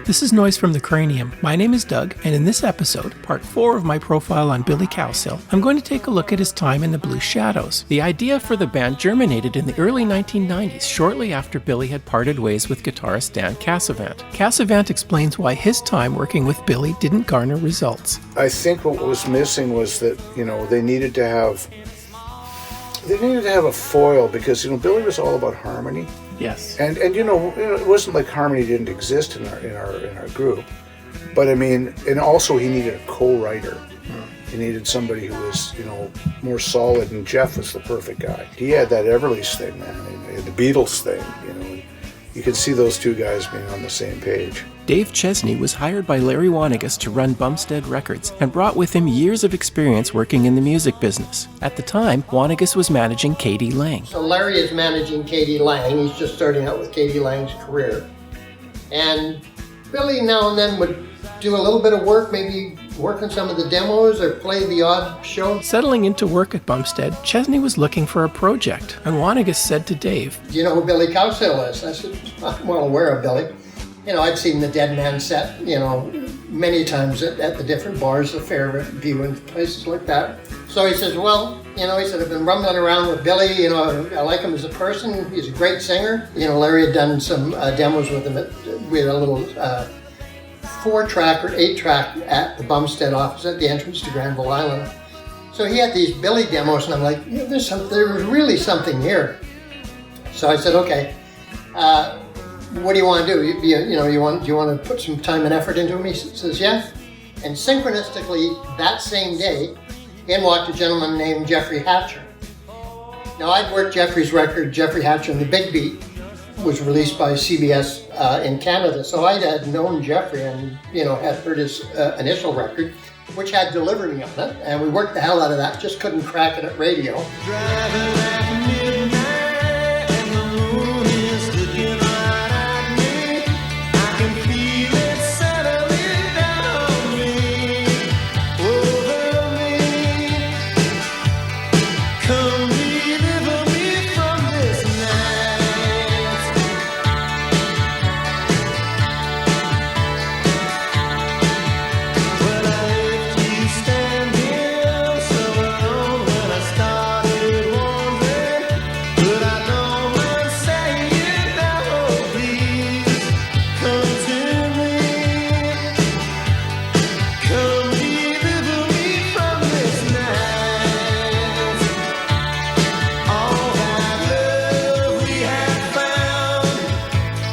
This is Noise from the Cranium. My name is Doug, and in this episode, part 4 of my profile on Billy Cowsill, I'm going to take a look at his time in the Blue Shadows. The idea for the band germinated in the early 1990s, shortly after Billy had parted ways with guitarist Dan Casavant. Casavant explains why his time working with Billy didn't garner results. I think what was missing was that, they needed to have a foil because, Billy was all about harmony. Yes. And it wasn't like harmony didn't exist in our group, but and also he needed a co-writer. He needed somebody who was more solid, and Jeff was the perfect guy. He had that Everly's thing, man, and the Beatles thing. You could see those two guys being on the same page. Dave Chesney was hired by Larry Wanigas to run Bumstead Records and brought with him years of experience working in the music business. At the time, Wanigas was managing K.D. Lang. So Larry is managing K.D. Lang. He's just starting out with K.D. Lang's career. And Billy now and then would do a little bit of work, maybe work on some of the demos or play the odd show. Settling into work at Bumstead, Chesney was looking for a project, and Wanigas said to Dave, "Do you know who Billy Cowsill is?" I said, "I'm well aware of Billy. I'd seen the Dead Man set, many times at the different bars, the Fairview and places like that." So he says, I've been rumbling around with Billy, I like him as a person. He's a great singer. Larry had done some demos with him. We had a little 4-track or 8-track at the Bumstead office at the entrance to Granville Island. So he had these Billy demos, and I'm like, there's really something here. So I said, okay, what do you want to do? Do you want to put some time and effort into him? He says, yeah. And synchronistically, that same day, in walked a gentleman named Jeffrey Hatcher. Now, I'd worked Jeffrey's record, Jeffrey Hatcher and the Big Beat, was released by CBS in Canada. So I had known Jeffrey and, had heard his initial record, which had Deliver Me on it. And we worked the hell out of that, just couldn't crack it at radio. Driving at midnight and the moon is looking right at me. I can feel it settling down me, over me. Come deliver me from this night. Well, I left you standing so alone when I started wandering, but I don't mind saying now, oh, please come to me. Come deliver me from this night. All that love we had found,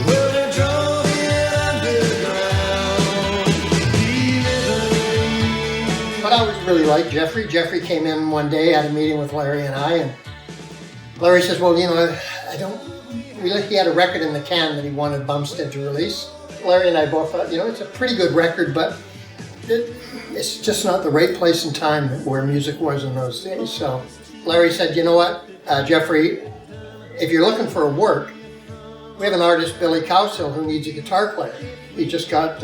well, they drove it underground. Deliver me. But I always really liked Jeffrey. Jeffrey came in one day, had a meeting with Larry and I, and Larry says, he had a record in the can that he wanted Bumstead to release. Larry and I both thought, it's a pretty good record, but it's just not the right place and time where music was in those days. So Larry said, Jeffrey, if you're looking for work, we have an artist, Billy Cowsill, who needs a guitar player. He just got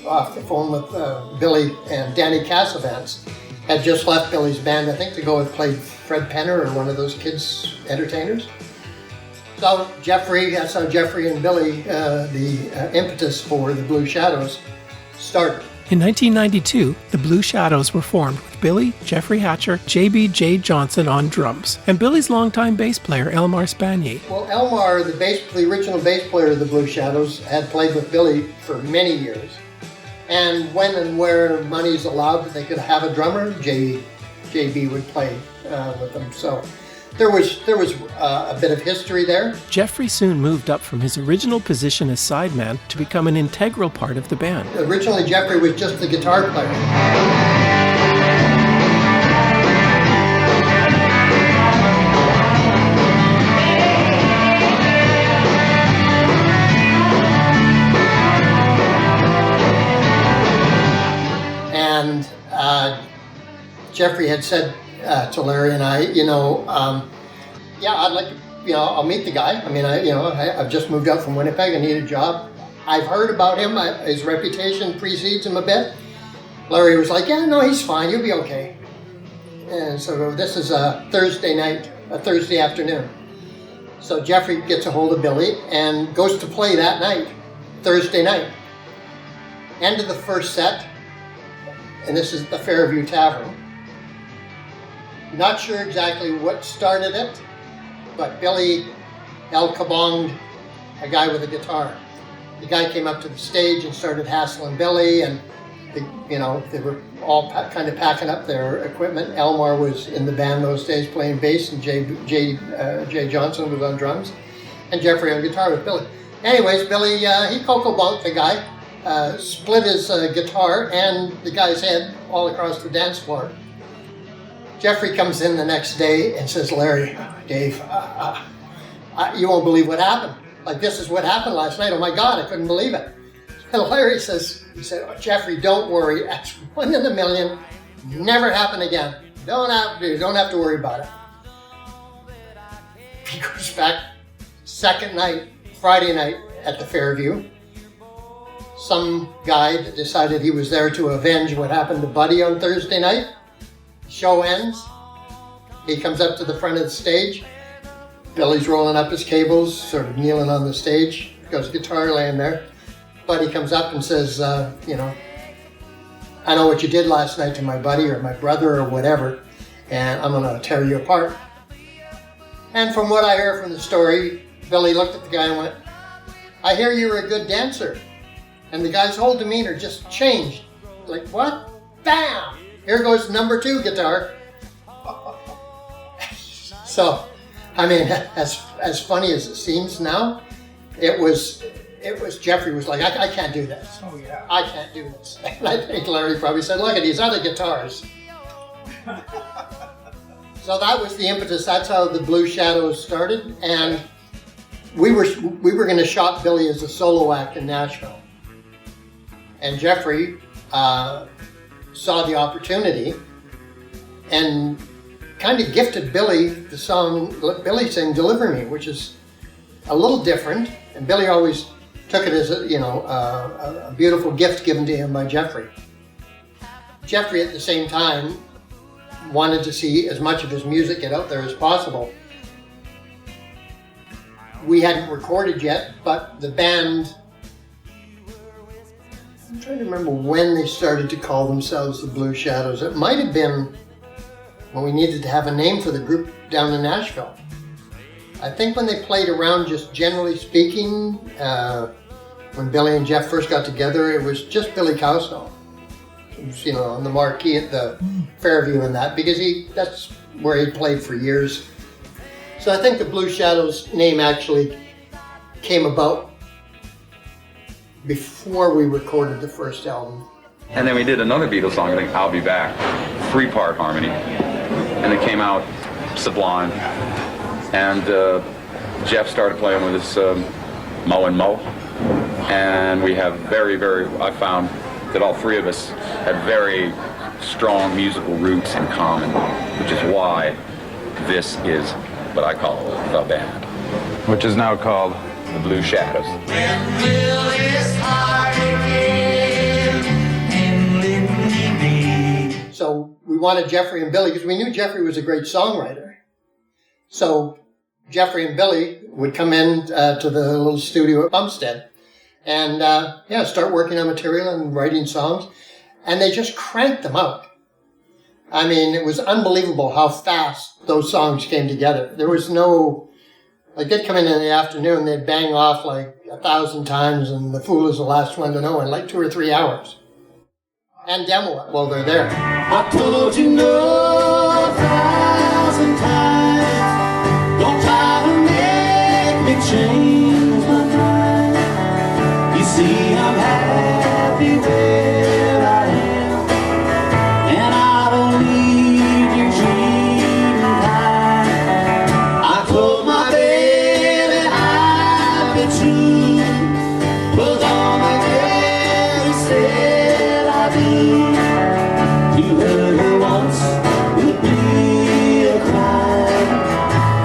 off the phone with Billy, and Danny Casavant had just left Billy's band, I think, to go and play Fred Penner or one of those kids' entertainers. So that's how Jeffrey and Billy, the impetus for the Blue Shadows, started. In 1992, the Blue Shadows were formed with Billy, Jeffrey Hatcher, J.B.J. Johnson on drums, and Billy's longtime bass player Elmar Spanier. Well, Elmar, the original bass player of the Blue Shadows, had played with Billy for many years. And when and where money's allowed that they could have a drummer, JB would play with them. So there was a bit of history there. Jeffrey soon moved up from his original position as sideman to become an integral part of the band. Originally, Jeffrey was just the guitar player. And Jeffrey had said to Larry and I, I'd like to, I'll meet the guy. I've just moved out from Winnipeg. I need a job. I've heard about him. His reputation precedes him a bit. Larry was like, yeah, no, he's fine. You'll be okay. And so this is a Thursday night, a Thursday afternoon. So Jeffrey gets a hold of Billy and goes to play that night, Thursday night. End of the first set, and this is the Fairview Tavern. Not sure exactly what started it, but Billy el-kabonged a guy with a guitar. The guy came up to the stage and started hassling Billy, and they were all kind of packing up their equipment. Elmar was in the band those days playing bass, and Jay Johnson was on drums, and Jeffrey on guitar with Billy. Anyways, Billy, he coco-bonked the guy, split his guitar and the guy's head all across the dance floor. Jeffrey comes in the next day and says, Larry, Dave, you won't believe what happened. Like, this is what happened last night. Oh my God, I couldn't believe it. And Larry says, oh, Jeffrey, don't worry. That's 1 in a million. Never happen again. Don't have to worry about it. He goes back second night, Friday night at the Fairview. Some guy that decided he was there to avenge what happened to Buddy on Thursday night. Show ends. He comes up to the front of the stage. Billy's rolling up his cables, sort of kneeling on the stage. Got his guitar laying there. Buddy comes up and says, I know what you did last night to my buddy or my brother or whatever, and I'm going to tear you apart. And from what I hear from the story, Billy looked at the guy and went, I hear you're a good dancer. And the guy's whole demeanor just changed. Like, what? Bam! Here goes number 2 guitar. So, I mean, as funny as it seems now, it was Jeffrey was like, I can't do this. Oh yeah. I can't do this. And I think Larry probably said, look at these other guitars. So that was the impetus. That's how the Blue Shadows started. And we were going to shop Billy as a solo act in Nashville. And Jeffrey saw the opportunity and kind of gifted Billy the song, let Billy sing Deliver Me, which is a little different. And Billy always took it as a beautiful gift given to him by Jeffrey. Jeffrey at the same time wanted to see as much of his music get out there as possible. We hadn't recorded yet, but the band, I'm trying to remember when they started to call themselves the Blue Shadows. It might have been when we needed to have a name for the group down in Nashville. I think when they played around, just generally speaking, when Billy and Jeff first got together, it was just Billy Cowsill. It was, on the marquee at the Fairview and that, because that's where he played for years. So I think the Blue Shadows name actually came about before we recorded the first album. And then we did another Beatles song, I think, I'll Be Back, 3-part harmony. And it came out sublime. And Jeff started playing with his Mo and Mo. And we have I found that all 3 of us have very strong musical roots in common, which is why this is what I call the band, which is now called the Blue Shadows. So we wanted Jeffrey and Billy, because we knew Jeffrey was a great songwriter. So Jeffrey and Billy would come in to the little studio at Bumstead and start working on material and writing songs. And they just cranked them out. I mean, it was unbelievable how fast those songs came together. There was no, like, they'd come in the afternoon, they'd bang off like 1,000 times, and The Fool Is the Last One to Know in like 2 or 3 hours. And demo it while they're there. I told you no 1,000 times. Don't try to make me change my mind. You see, I'm happy where I am, and I don't need your dreaming kind. I told my baby I'd be true, but on the day he said I do. To her who once would be a crime,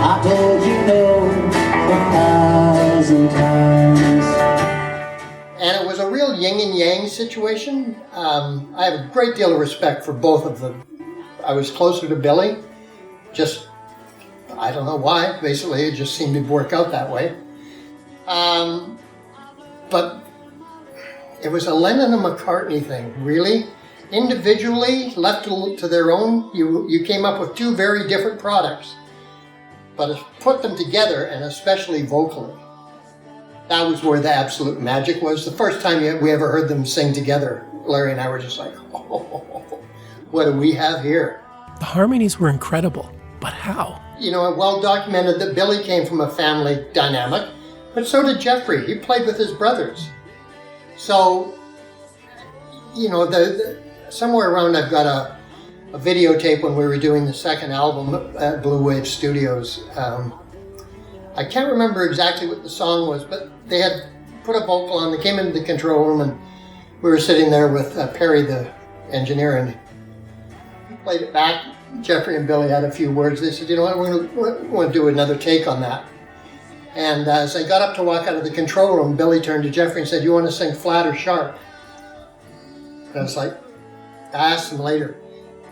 I told you no 1,000 times. And it was a real yin and yang situation. I have a great deal of respect for both of them. I was closer to Billy, just I don't know why. Basically, it just seemed to work out that way. But it was a Lennon and McCartney thing, really. Individually, left to their own, you came up with two very different products. But put them together, and especially vocally, that was where the absolute magic was. The first time we ever heard them sing together, Larry and I were just like, oh, what do we have here? The harmonies were incredible, but how? You know, well documented that Billy came from a family dynamic, but so did Jeffrey. He played with his brothers. So, you know, somewhere around I've got a videotape when we were doing the second album at Blue Wave Studios. I can't remember exactly what the song was, but they had put a vocal on. They came into the control room, and we were sitting there with Perry, the engineer, and he played it back. Jeffrey and Billy had a few words. They said, you know what, we're going to do another take on that. And as I got up to walk out of the control room, Billy turned to Jeffrey and said, you want to sing flat or sharp? And I was like, I asked them later.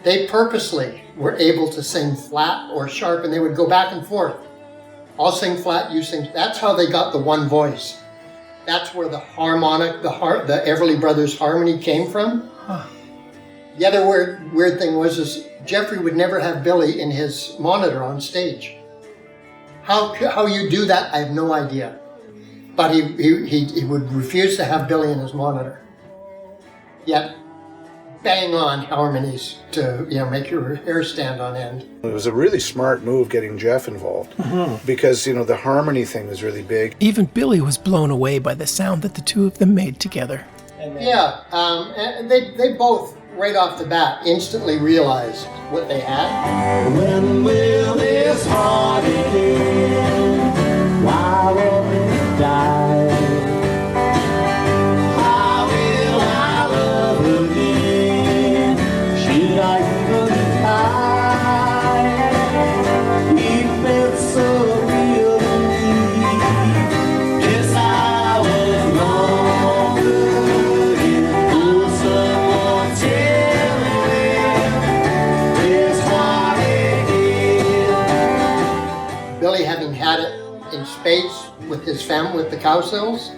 They purposely were able to sing flat or sharp, and they would go back and forth. I'll sing flat, you sing. That's how they got the one voice. That's where the harmonic, the Everly Brothers harmony came from. Huh. The other weird thing was Jeffrey would never have Billy in his monitor on stage. How you do that, I have no idea. But he would refuse to have Billy in his monitor. Yet, bang on harmonies to make your hair stand on end. It was a really smart move getting Jeff involved because the harmony thing was really big. Even Billy was blown away by the sound that the two of them made together. Yeah, and they both right off the bat instantly realized what they had. When will this heart end? Why won't it die? How will I love again? Should I even try? He felt so real to me. Yes, I was wrong again. Oh, someone tell me this heart again. Billy, having had it in spades with his family, with the Cowsills,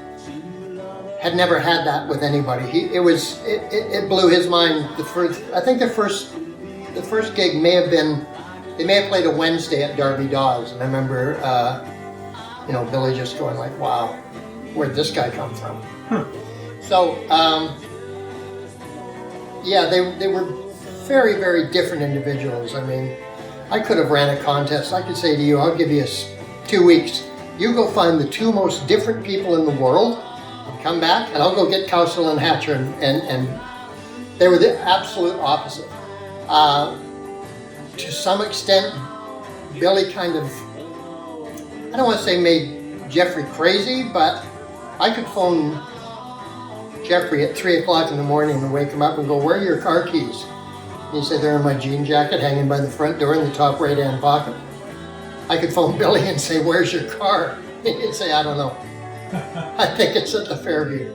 had never had that with anybody. It blew his mind. I think the first gig may have been, they may have played a Wednesday at Darby Dawes, and I remember, Billy just going like, "Wow, where'd this guy come from?" So, they were very, very different individuals. I mean, I could have ran a contest. I could say to you, I'll give you 2 weeks. You go find the two most different people in the world, and come back, and I'll go get Cowsill and Hatcher, and they were the absolute opposite. To some extent, Billy kind of, I don't want to say made Jeffrey crazy, but I could phone Jeffrey at 3 o'clock in the morning and wake him up and go, "Where are your car keys?" He'd say, "They're in my jean jacket hanging by the front door in the top right-hand pocket." I could phone Billy and say, "Where's your car?" He'd say, "I don't know. I think it's at the Fairview."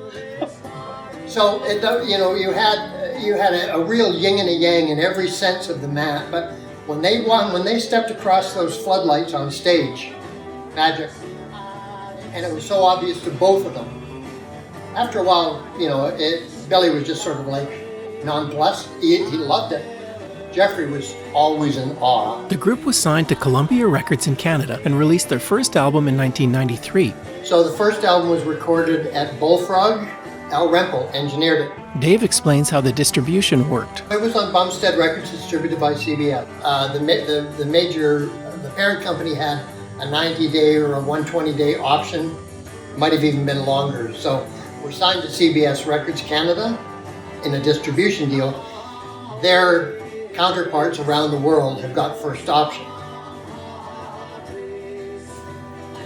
So, you had a real yin and a yang in every sense of the mat, but when they stepped across those floodlights on stage, magic. And it was so obvious to both of them. After a while, Billy was just sort of like nonplussed. He loved it. Jeffrey was always in awe. The group was signed to Columbia Records in Canada and released their first album in 1993. So the first album was recorded at Bullfrog. Al Rempel engineered it. Dave explains how the distribution worked. It was on Bumstead Records, distributed by CBS. The parent company had a 90-day or a 120-day option. Might have even been longer. So we're signed to CBS Records Canada in a distribution deal. Their counterparts around the world have got first option.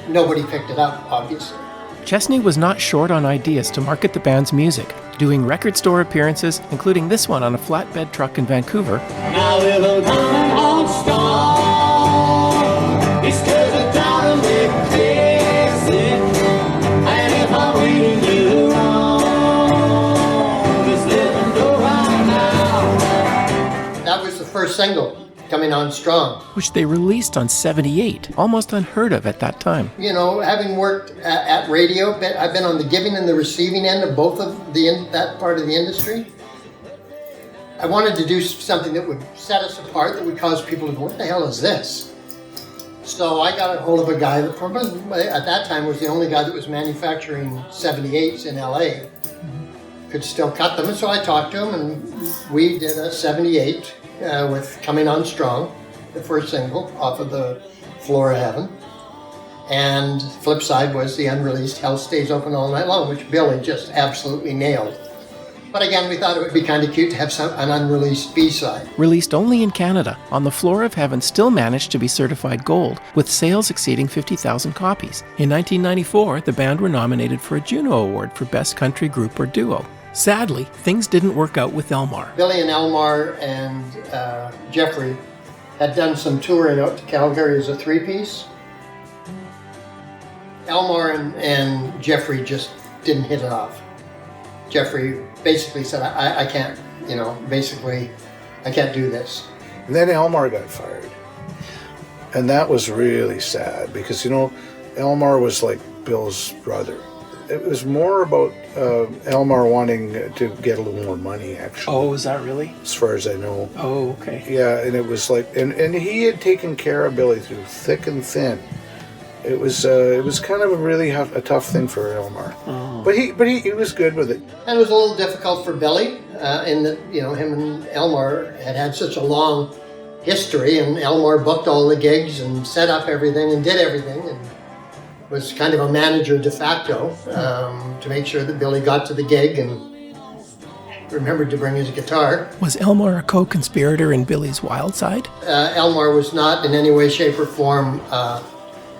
Nobody picked it up, obviously. Chesney was not short on ideas to market the band's music, doing record store appearances, including this one on a flatbed truck in Vancouver. Now it'll come on strong. It's cause the time they fix it. And if I'm reading you wrong, just let them go right now. That was the first single. Coming On Strong. which they released on 78, almost unheard of at that time. You know, having worked at radio, I've been on the giving and the receiving end of both of that part of the industry. I wanted to do something that would set us apart, that would cause people to go, what the hell is this? So I got a hold of a guy that probably at that time was the only guy that was manufacturing 78s in LA. Could still cut them, and so I talked to him, and we did a 78 with Coming On Strong, the first single off of the Floor of Heaven. And flip side was the unreleased Hell Stays Open All Night Long, which Billy just absolutely nailed. But again, we thought it would be kind of cute to have an unreleased B-side. Released only in Canada, On the Floor of Heaven still managed to be certified gold, with sales exceeding 50,000 copies. In 1994, the band were nominated for a Juno Award for Best Country Group or Duo. Sadly, things didn't work out with Elmar. Billy and Elmar and Jeffrey had done some touring out to Calgary as a three-piece. Elmar and Jeffrey just didn't hit it off. Jeffrey basically said, I can't, I can't do this. And then Elmar got fired. And that was really sad because, Elmar was like Bill's brother. It was more about Elmar wanting to get a little more money, actually. Oh, is that really? As far as I know. Oh, okay. Yeah, and it was like, and he had taken care of Billy through thick and thin. It was kind of a tough thing for Elmar. Oh. But he was good with it. And it was a little difficult for Billy in that, him and Elmar had such a long history, and Elmar booked all the gigs and set up everything and did everything and was kind of a manager de facto to make sure that Billy got to the gig and remembered to bring his guitar. Was Elmar a co-conspirator in Billy's wild side? Elmar was not in any way, shape, or form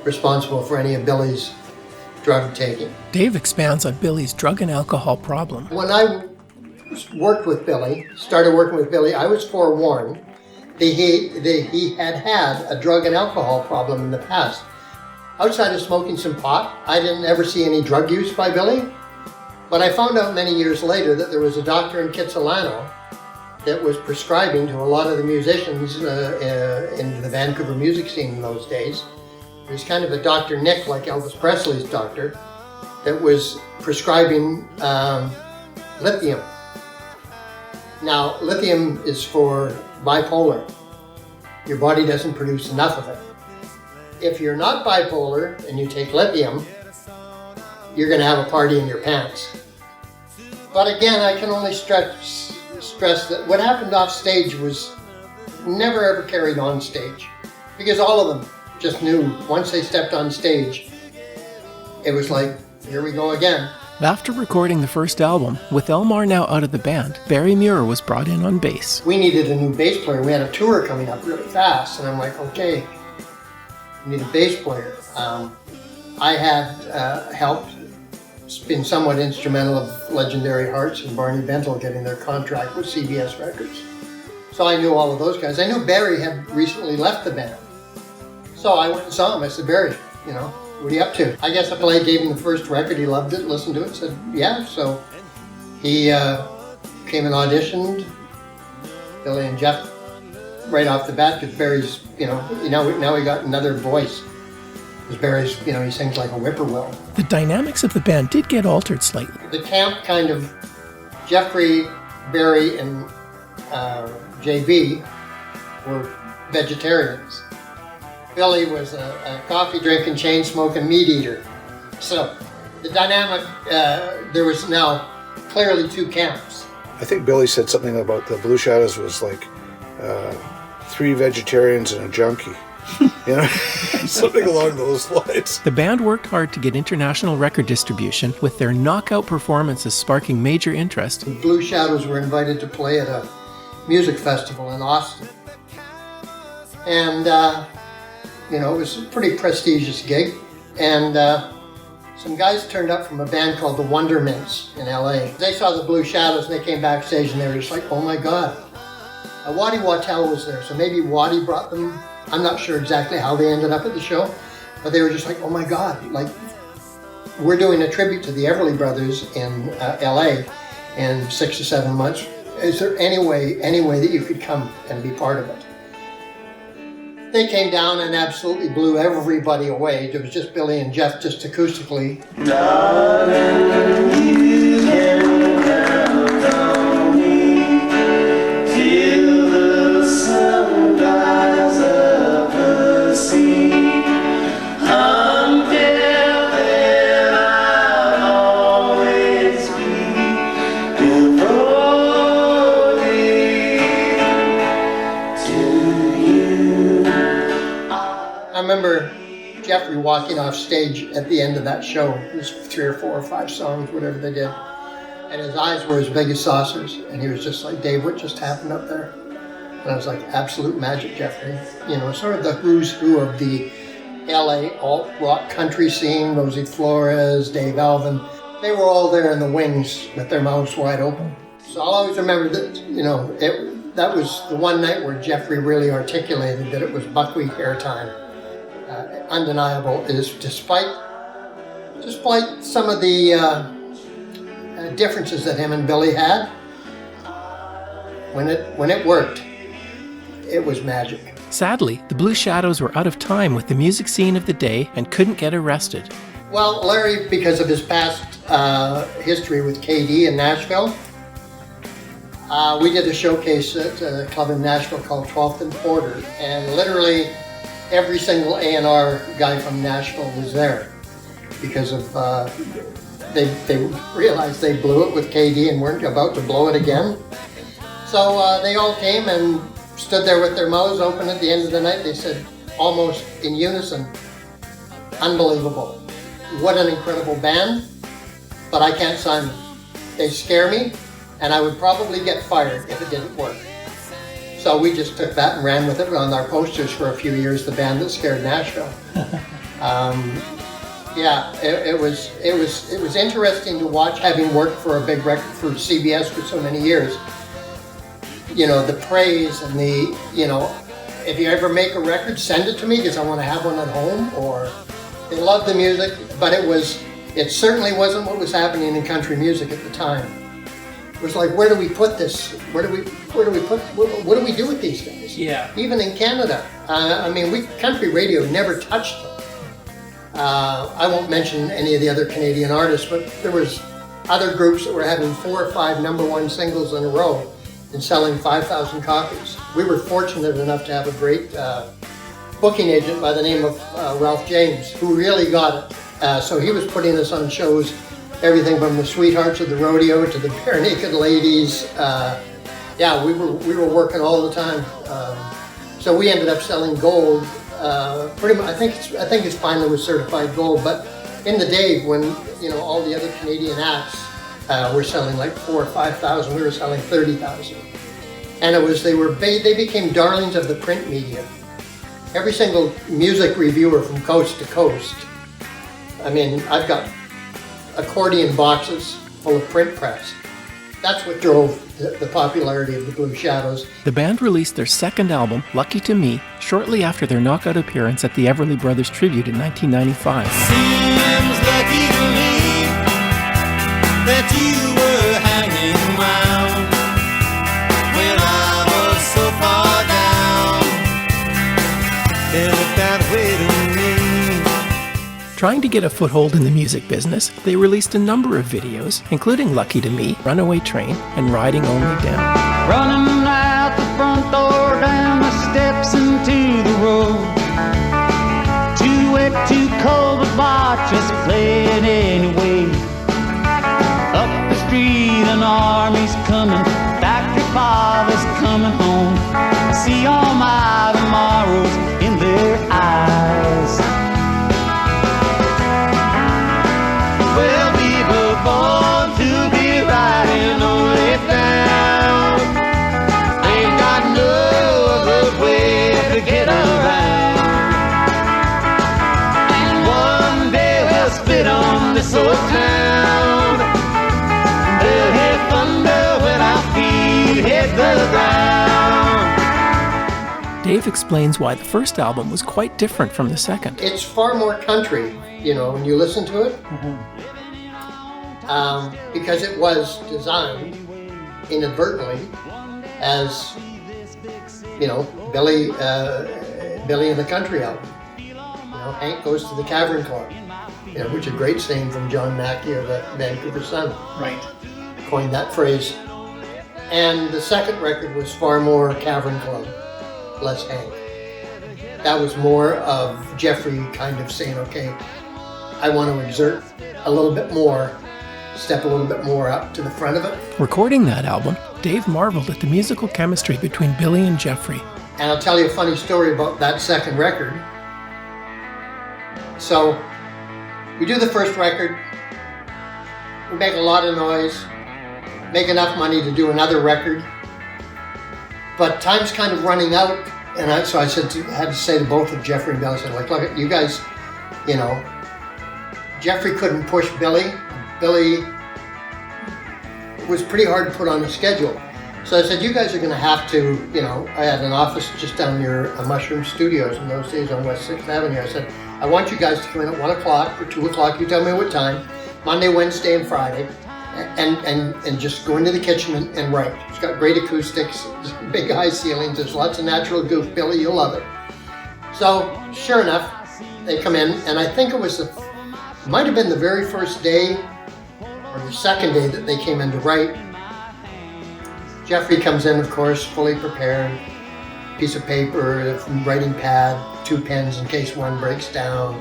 responsible for any of Billy's drug taking. Dave expands on Billy's drug and alcohol problem. When I started working with Billy, I was forewarned that he had a drug and alcohol problem in the past. Outside of smoking some pot, I didn't ever see any drug use by Billy. But I found out many years later that there was a doctor in Kitsilano that was prescribing to a lot of the musicians in the Vancouver music scene in those days. It was kind of a Dr. Nick, like Elvis Presley's doctor, that was prescribing lithium. Now, lithium is for bipolar. Your body doesn't produce enough of it. If you're not bipolar and you take lithium, you're going to have a party in your pants. But again, I can only stress that what happened off stage was never ever carried on stage, because all of them just knew once they stepped on stage, it was like, here we go again. After recording the first album, with Elmar now out of the band, Barry Muir was brought in on bass. We needed a new bass player. We had a tour coming up really fast, and I'm like, okay, we need a bass player. I had helped, been somewhat instrumental of Legendary Hearts and Barney Bentel getting their contract with CBS Records. So I knew all of those guys. I knew Barry had recently left the band. So I went and saw him. I said, Barry, what are you up to? I guess I gave him the first record. He loved it, listened to it, said, yeah. So he came and auditioned, Billy and Jeff, right off the bat, because Barry's, now we got another voice. Because Barry's, he sings like a whippoorwill. The dynamics of the band did get altered slightly. The camp kind of, Jeffrey, Barry, and JB were vegetarians. Billy was a coffee drinking, chain smoking meat eater. So the dynamic, there was now clearly two camps. I think Billy said something about the Blue Shadows was like 3 vegetarians and a junkie. Something along those lines. The band worked hard to get international record distribution, with their knockout performances sparking major interest. The Blue Shadows were invited to play at a music festival in Austin. And, it was a pretty prestigious gig. And some guys turned up from a band called the Wondermints in LA. They saw the Blue Shadows and they came backstage and they were just like, oh my God. Waddy Wachtel was there, so maybe Waddy brought them. I'm not sure exactly how they ended up at the show, but they were just like, oh my God, like, we're doing a tribute to the Everly Brothers in LA in 6 to 7 months. Is there any way that you could come and be part of it? They came down and absolutely blew everybody away. It was just Billy and Jeff, just acoustically. I remember Jeffrey walking off stage at the end of that show. It was 3 or 4 or 5 songs, whatever they did. And his eyes were as big as saucers. And he was just like, Dave, what just happened up there? And I was like, absolute magic, Jeffrey. You know, sort of the who's who of the LA alt-rock country scene, Rosie Flores, Dave Alvin. They were all there in the wings with their mouths wide open. So I'll always remember that, you know, that was the one night where Jeffrey really articulated that it was buckwheat hair time. Undeniable is despite some of the differences that him and Billy had, when it worked, it was magic. Sadly, the Blue Shadows were out of time with the music scene of the day and couldn't get arrested. Well, Larry, because of his past history with KD in Nashville, we did a showcase at a club in Nashville called 12th and Porter, and literally every single A&R guy from Nashville was there because of they realized they blew it with KD and weren't about to blow it again. So they all came and stood there with their mouths open at the end of the night. They said, almost in unison, unbelievable. What an incredible band, but I can't sign them. They scare me, and I would probably get fired if it didn't work. So we just took that and ran with it on our posters for a few years, the band that scared Nashville. It was interesting to watch, having worked for a big record for CBS for so many years. You know, the praise and the, you know, if you ever make a record, send it to me because I want to have one at home. Or they loved the music, but it certainly wasn't what was happening in country music at the time. It was like, where do we put this? What do we do with these guys? Yeah. Even in Canada. Country radio never touched them. I won't mention any of the other Canadian artists, but there was other groups that were having 4 or 5 #1 singles in a row and selling 5,000 copies. We were fortunate enough to have a great booking agent by the name of Ralph James, who really got it. So he was putting us on shows, everything from the Sweethearts of the Rodeo to the Bare Naked Ladies. We were working all the time. So we ended up selling gold. Pretty much, I think it's finally was certified gold. But in the day when, you know, all the other Canadian acts were selling like 4,000 or 5,000, we were selling 30,000. And they became darlings of the print media. Every single music reviewer from coast to coast. I mean, I've got accordion boxes full of print press. That's what drove the popularity of the Blue Shadows. The band released their second album, Lucky to Me, shortly after their knockout appearance at the Everly Brothers Tribute in 1995. Seems lucky to me that you were hanging around when I was so far down. It looked that way to me. Trying to get a foothold in the music business, they released a number of videos, including Lucky to Me, Runaway Train, and Riding Only Down. Running out the front door, down the steps into the road. Too wet, too cold, but watch us play it anyway. Up the street, an army's coming, factory father's coming home. I see all my tomorrows in their eyes. Well, we were born to be riding only down. Ain't got no other way to get around. And one day we'll spit on this old town. They'll hear thunder when our feet hit the ground. Dave explains why the first album was quite different from the second. It's far more country, you know, when you listen to it. Because it was designed inadvertently as, you know, Billy Billy and the Country album. You know, Hank Goes to the Cavern Club, you know, which is a great saying from John Mackey of the Vancouver Sun. Right. Coined that phrase. And the second record was far more Cavern Club, less Hank. That was more of Jeffrey kind of saying, okay, I want to exert a little bit more, step a little bit more up to the front of it. Recording that album, Dave marveled at the musical chemistry between Billy and Jeffrey. And I'll tell you a funny story about that second record. So, we do the first record, we make a lot of noise, make enough money to do another record, but time's kind of running out, and so I had to say to both of Jeffrey and Billy, I said, like, look, you guys, you know, Jeffrey couldn't push Billy. Billy was pretty hard to put on the schedule. So I said, you guys are going to have to, you know, I had an office just down near Mushroom Studios in those days on West 6th Avenue. I said, I want you guys to come in at 1 o'clock or 2 o'clock, you tell me what time, Monday, Wednesday, and Friday, and just go into the kitchen and write. It's got great acoustics, big high ceilings, there's lots of natural goof. Billy, you'll love it. So, sure enough, they come in, and I think it might have been the very first day or the second day that they came in to write. Jeffrey comes in, of course, fully prepared, piece of paper, a writing pad, 2 pens in case one breaks down,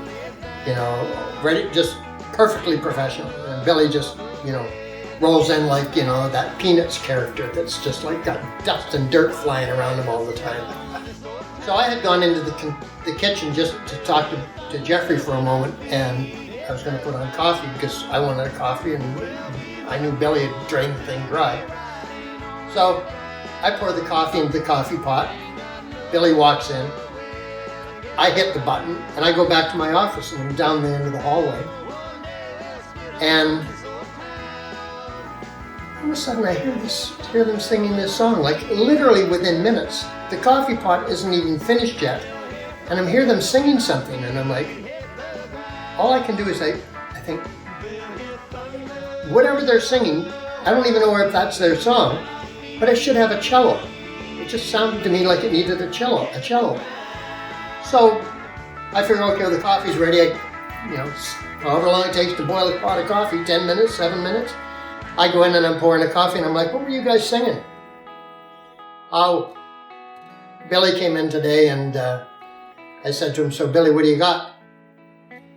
you know, ready, just perfectly professional. And Billy just, you know, rolls in like, you know, that Peanuts character that's just like got dust and dirt flying around him all the time. So I had gone into the kitchen just to talk to Jeffrey for a moment, and I was going to put on coffee because I wanted a coffee, and I knew Billy had drained the thing dry. So I pour the coffee into the coffee pot. Billy walks in. I hit the button, and I go back to my office, and I'm down the end of the hallway. And all of a sudden I hear them singing this song, like literally within minutes. The coffee pot isn't even finished yet, and I'm hearing them singing something, and I'm like, all I can do is I think, whatever they're singing, I don't even know if that's their song, but it should have a cello. It just sounded to me like it needed a cello. So I figure, okay, the coffee's ready. However long it takes to boil a pot of coffee, 10 minutes, 7 minutes. I go in and I'm pouring the coffee, and I'm like, what were you guys singing? Oh, Billy came in today, and I said to him, so Billy, what do you got?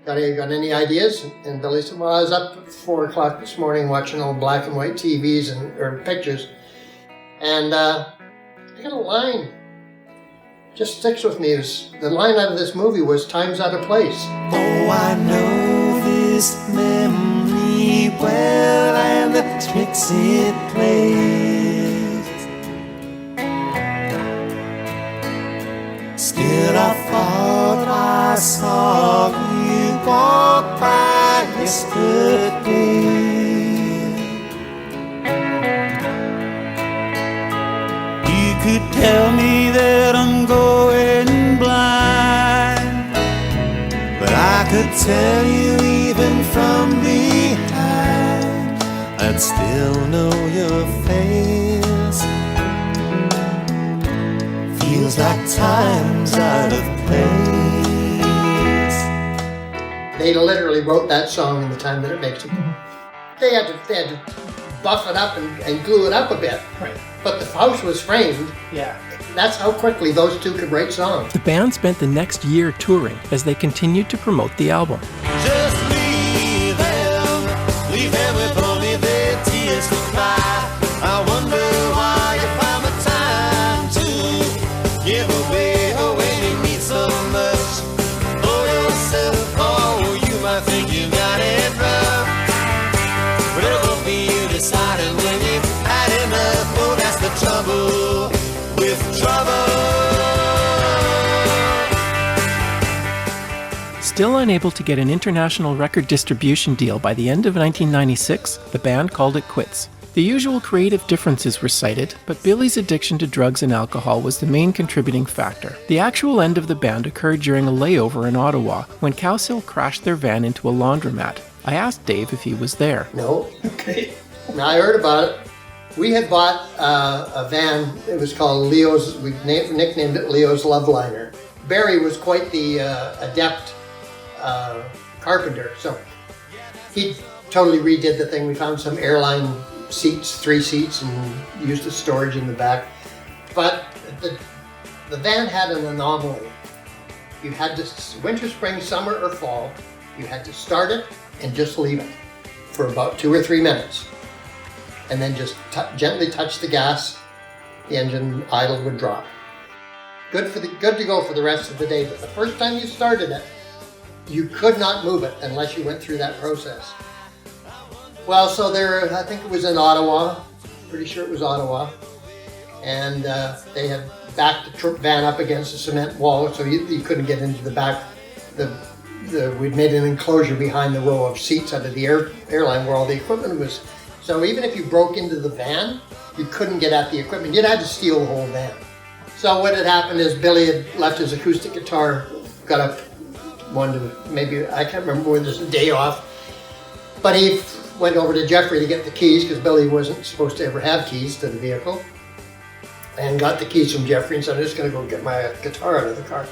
Got any ideas? And Billy said, well, I was up at 4 o'clock this morning watching old black and white TVs or pictures, and I got a line. Just sticks with me. The line out of this movie was "Time's Out of Place." Oh, I know this memory well, and the tricks it plays. Still I thought I saw you walk by yesterday. You could tell me that I'm going blind, but I could tell you even from behind, I'd still know your face. Feels like time's out of place. They literally wrote that song in the time that it makes it. They had to buff it up and glue it up a bit. Right. But the house was framed. Yeah. That's how quickly those two could write songs. The band spent the next year touring as they continued to promote the album. Just leave them with only their tears to cry. I wonder why you found the time to give away when you need so much. Oh, yourself, oh, you might think you got it rough, but it won't be you deciding when you've had enough. Oh, that's the trouble with trouble. Still unable to get an international record distribution deal by the end of 1996, the band called it quits. The usual creative differences were cited, but Billy's addiction to drugs and alcohol was the main contributing factor. The actual end of the band occurred during a layover in Ottawa when Cowsill crashed their van into a laundromat. I asked Dave if he was there. No. Okay. Now I heard about it. We had bought a van. It was called Leo's. We nicknamed it Leo's Loveliner. Barry was quite the adept carpenter, so he totally redid the thing. We found some airline seats, 3 seats, and used the storage in the back. But the van had an anomaly. You had to, winter, spring, summer, or fall, you had to start it and just leave it for about 2 or 3 minutes. And then just gently touch the gas, the engine idle would drop. Good to go for the rest of the day, but the first time you started it, you could not move it unless you went through that process. Well, so there, I think it was in Ottawa, pretty sure it was Ottawa, and they had backed the van up against a cement wall, so you couldn't get into the back. We'd made an enclosure behind the row of seats under the airline where all the equipment was. So even if you broke into the van, you couldn't get at the equipment. You'd had to steal the whole van. So what had happened is Billy had left his acoustic guitar, got up maybe, I can't remember whether it was a day off, but he went over to Jeffrey to get the keys, because Billy wasn't supposed to ever have keys to the vehicle, and got the keys from Jeffrey and said, I'm just going to go get my guitar out of the car.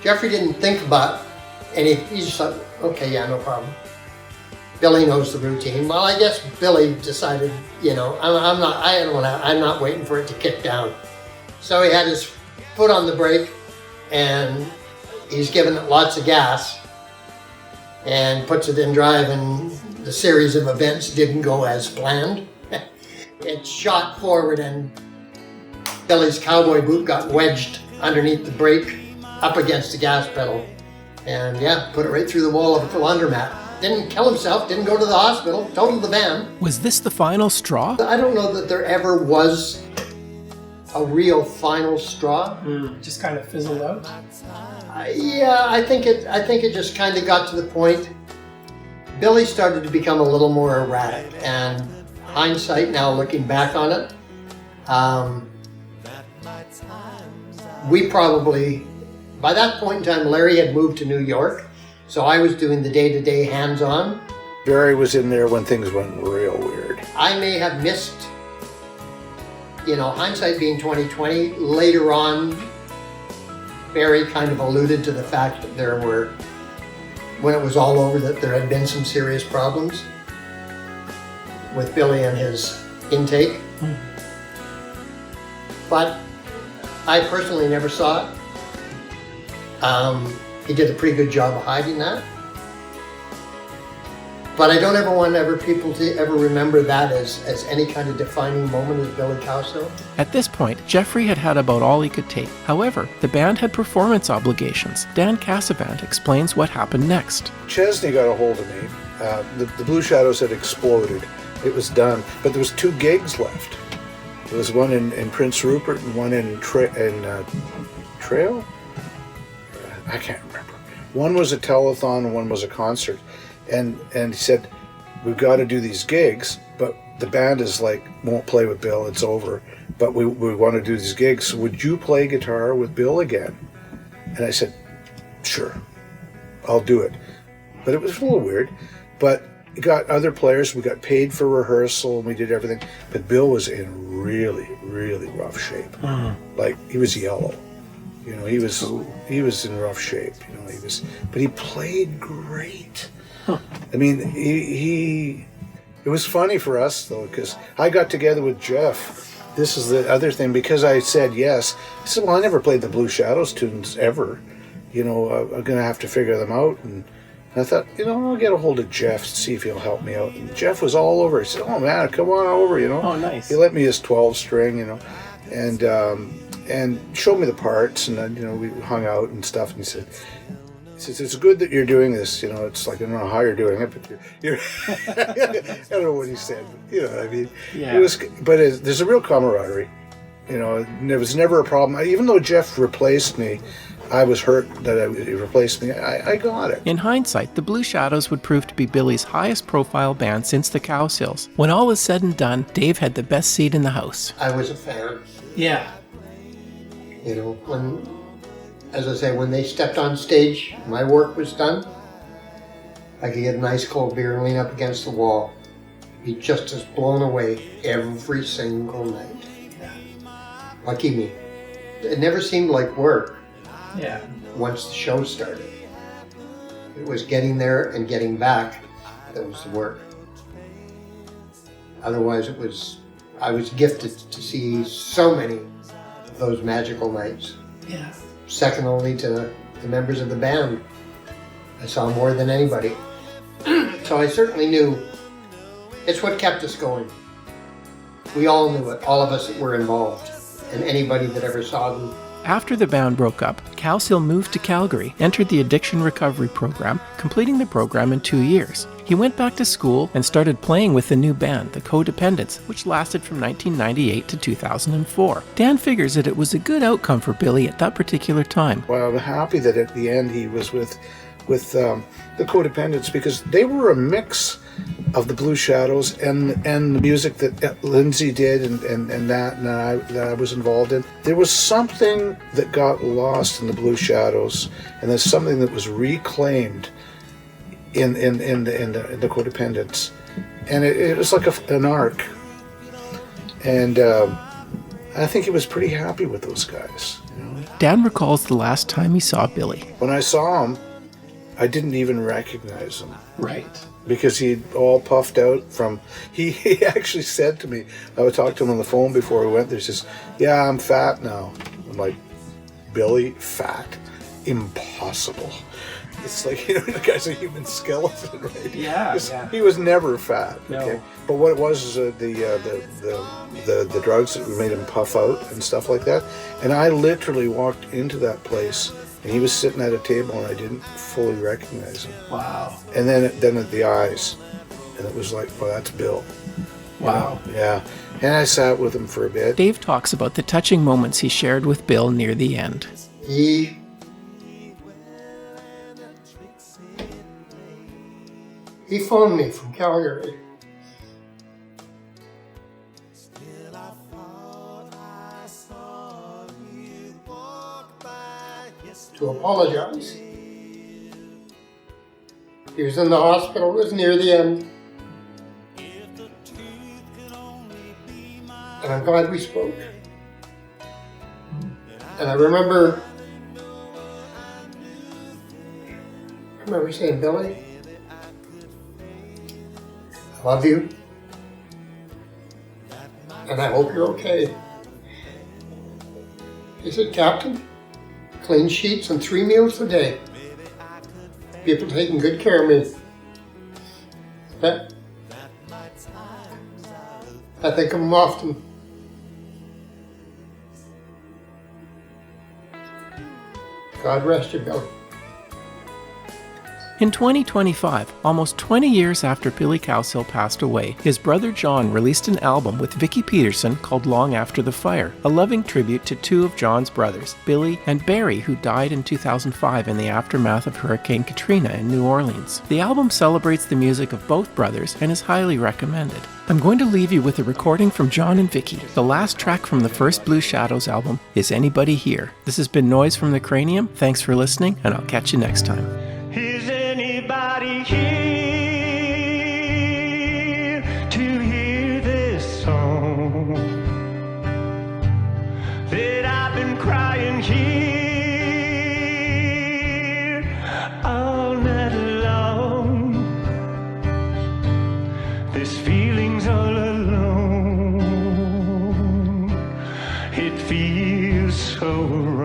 Jeffrey didn't think about anything. He just thought, okay, yeah, no problem. Billy knows the routine. Well, I guess Billy decided, I'm not waiting for it to kick down. So he had his foot on the brake, and he's giving it lots of gas, and puts it in drive, and the series of events didn't go as planned. It shot forward, and Billy's cowboy boot got wedged underneath the brake, up against the gas pedal, and put it right through the wall of a laundromat. Didn't kill himself, didn't go to the hospital, totaled the van. Was this the final straw? I don't know that there ever was a real final straw. Just kind of fizzled out? I think it just kind of got to the point. Billy started to become a little more erratic, and hindsight now, looking back on it, we probably, by that point in time, Larry had moved to New York, so I was doing the day-to-day hands-on. Barry was in there when things went real weird. I may have missed, hindsight being 20/20, later on, Barry kind of alluded to the fact that there were, when it was all over, that there had been some serious problems with Billy and his intake. But I personally never saw it. He did a pretty good job of hiding that. But I don't ever want people to ever remember that as any kind of defining moment as Billy Cowsill. At this point, Jeffrey had had about all he could take. However, the band had performance obligations. Dan Cassavant explains what happened next. Chesney got a hold of me. The Blue Shadows had exploded. It was done. But there was 2 gigs left. There was one in Prince Rupert and one in Trail? I can't remember. One was a telethon and one was a concert. And he said, we've got to do these gigs, but the band is like, won't play with Bill, it's over. But we want to do these gigs, so would you play guitar with Bill again? And I said, sure, I'll do it. But it was a little weird. But we got other players, we got paid for rehearsal, and we did everything. But Bill was in really, really rough shape. Like, he was yellow. He was in rough shape. But he played great. I mean, it was funny for us, though, because I got together with Jeff. This is the other thing, because I said yes. I said, well, I never played the Blue Shadows tunes ever. I'm going to have to figure them out. And I thought, I'll get a hold of Jeff, see if he'll help me out. And Jeff was all over. He said, oh, man, come on over, Oh, nice. He let me his 12-string, and showed me the parts, and then, we hung out and stuff, and he says, it's good that you're doing this, it's like, I don't know how you're doing it, but you're I don't know what he said, but you know what I mean. Yeah. There's a real camaraderie, there was never a problem. Even though Jeff replaced me, I was hurt that he replaced me. I got it. In hindsight, the Blue Shadows would prove to be Billy's highest profile band since the Cowsills. When all is said and done, Dave had the best seat in the house. I was a fan. Yeah. As I say, when they stepped on stage, my work was done. I could get a nice cold beer and lean up against the wall. Be just as blown away every single night. Lucky me. It never seemed like work. Yeah. once the show started. It was getting there and getting back that was the work. Otherwise, I was gifted to see so many of those magical nights. Yeah. Second only to the members of the band. I saw more than anybody. So I certainly knew it's what kept us going. We all knew it, all of us that were involved, and anybody that ever saw them. After the band broke up, Cowsill moved to Calgary, entered the addiction recovery program, completing the program in 2 years. He went back to school and started playing with the new band, the Codependents, which lasted from 1998 to 2004. Dan figures that it was a good outcome for Billy at that particular time. Well, I'm happy that at the end he was with the Codependents, because they were a mix of the Blue Shadows and the music that Lindsay did and I was involved in. There was something that got lost in the Blue Shadows, and there's something that was reclaimed in the Codependents, and it was like an arc. And I think he was pretty happy with those guys. You know? Dan recalls the last time he saw Billy. When I saw him, I didn't even recognize him. Right. Because he'd all puffed out from, he actually said to me, I would talk to him on the phone before we went there, he says, yeah, I'm fat now. I'm like, Billy, fat? Impossible. It's like, you know, the guy's a human skeleton, right? Yeah, 'Cause yeah. he was never fat. No. Okay? But what it was is the drugs that made him puff out and stuff like that. And I literally walked into that place, and he was sitting at a table, and I didn't fully recognize him. Wow. And then at the eyes, and it was like, well, that's Bill. You Wow. know? Yeah. And I sat with him for a bit. Dave talks about the touching moments he shared with Bill near the end. He phoned me from Calgary. To apologize. He was in the hospital, it was near the end. And I'm glad we spoke. And I remember saying, Billy, I love you, and I hope you're okay. He said, Captain, clean sheets and 3 meals a day. People taking good care of me. I think of him often. God rest you, Billy. In 2025, almost 20 years after Billy Cowsill passed away, his brother John released an album with Vicki Peterson called Long After the Fire, a loving tribute to 2 of John's brothers, Billy and Barry, who died in 2005 in the aftermath of Hurricane Katrina in New Orleans. The album celebrates the music of both brothers and is highly recommended. I'm going to leave you with a recording from John and Vicki. The last track from the first Blue Shadows album is Anybody Here. This has been Noise from the Cranium. Thanks for listening, and I'll catch you next time. Is anybody here to hear this song that I've been crying here all night long? This feeling's all alone. It feels so wrong.